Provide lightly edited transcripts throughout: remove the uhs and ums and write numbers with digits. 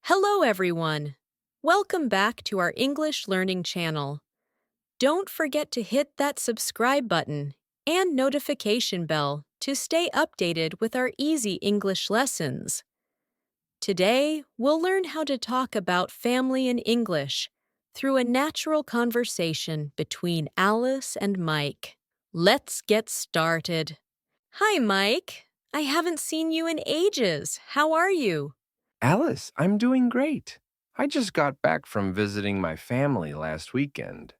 Hello, everyone. Welcome back to our English Learning channel. Don't forget to hit that subscribe button and notification bell to stay updated with our easy English lessons. Today, we'll learn how to talk about family in English through a natural conversation between Alice and Mike. Let's get started. Hi, Mike. I haven't seen you in ages. How are you? Alice, I'm doing great. I just got back from visiting my family last weekend.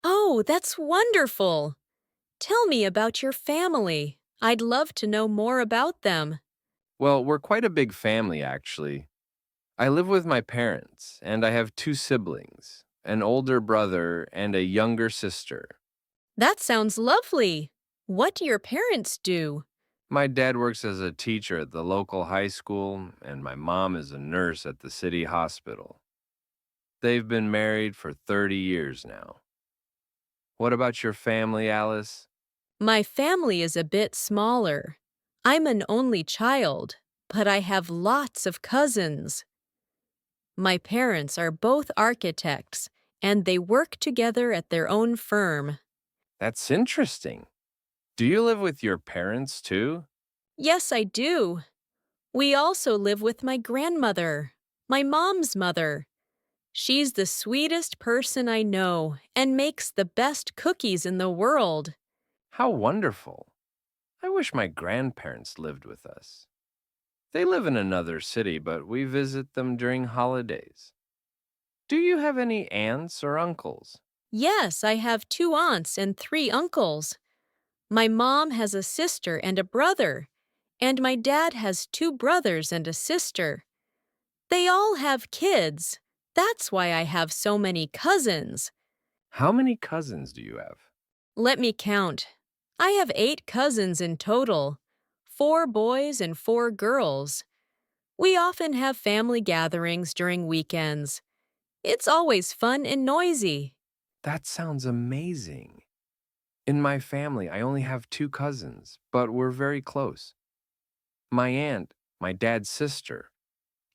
Oh, that's wonderful. Tell me about your family. I'd love to know more about them. Well, we're quite a big family, actually. I live with my parents, and I have two siblings, an older brother and a younger sister. That sounds lovely. What do your parents do? My dad works as a teacher at the local high school, and my mom is a nurse at the city hospital. They've been married for 30 years now. What about your family, Alice? My family is a bit smaller. I'm an only child, but I have lots of cousins. My parents are both architects, and they work together at their own firm. That's interesting. Do you live with your parents too? Yes, I do. We also live with my grandmother, my mom's mother. She's the sweetest person I know and makes the best cookies in the world. How wonderful. I wish my grandparents lived with us. They live in another city, but we visit them during holidays. Do you have any aunts or uncles? Yes, I have two aunts and three uncles. My mom has a sister and a brother, and my dad has two brothers and a sister. They all have kids. That's why I have so many cousins. How many cousins do you have? Let me count. I have 8 cousins in total, 4 boys and 4 girls. We often have family gatherings during weekends. It's always fun and noisy. That sounds amazing. In my family, I only have two cousins, but we're very close. My aunt, my dad's sister,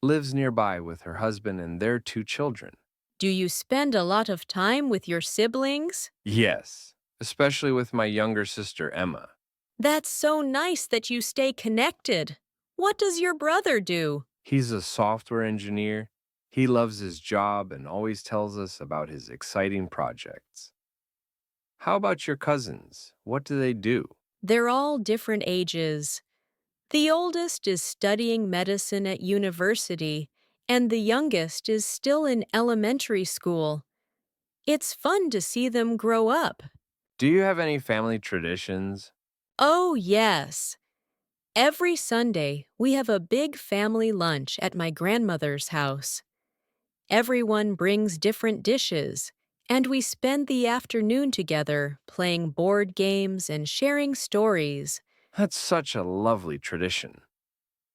lives nearby with her husband and their two children. Do you spend a lot of time with your siblings? Yes, especially with my younger sister, Emma. That's so nice that you stay connected. What does your brother do? He's a software engineer. He loves his job and always tells us about his exciting projects. How about your cousins? What do they do? They're all different ages. The oldest is studying medicine at university, and the youngest is still in elementary school. It's fun to see them grow up. Do you have any family traditions? Oh, yes. Every Sunday, we have a big family lunch at my grandmother's house. Everyone brings different dishes, and we spend the afternoon together playing board games and sharing stories. That's such a lovely tradition.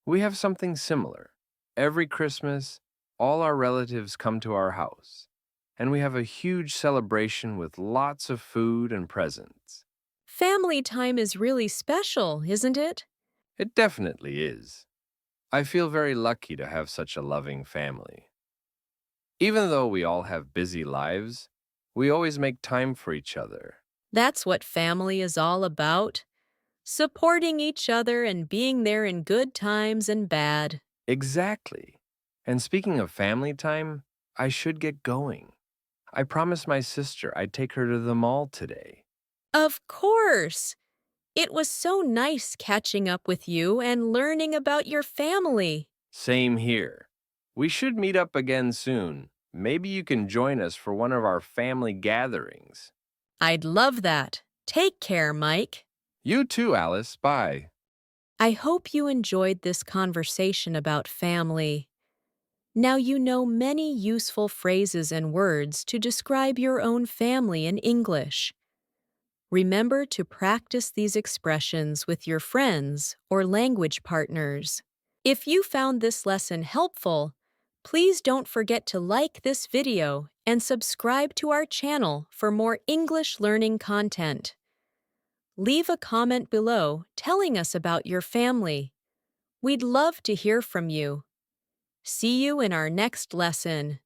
We have something similar. Every Christmas, all our relatives come to our house, and we have a huge celebration with lots of food and presents. Family time is really special, isn't it? It definitely is. I feel very lucky to have such a loving family. Even though we all have busy lives, we always make time for each other. That's what family is all about. Supporting each other and being there in good times and bad. Exactly. And speaking of family time, I should get going. I promised my sister I'd take her to the mall today. Of course! It was so nice catching up with you and learning about your family. Same here. We should meet up again soon. Maybe you can join us for one of our family gatherings. I'd love that. Take care, Mike. You too, Alice. Bye. I hope you enjoyed this conversation about family. Now you know many useful phrases and words to describe your own family in English. Remember to practice these expressions with your friends or language partners. If you found this lesson helpful, please don't forget to like this video and subscribe to our channel for more English learning content. Leave a comment below telling us about your family. We'd love to hear from you. See you in our next lesson.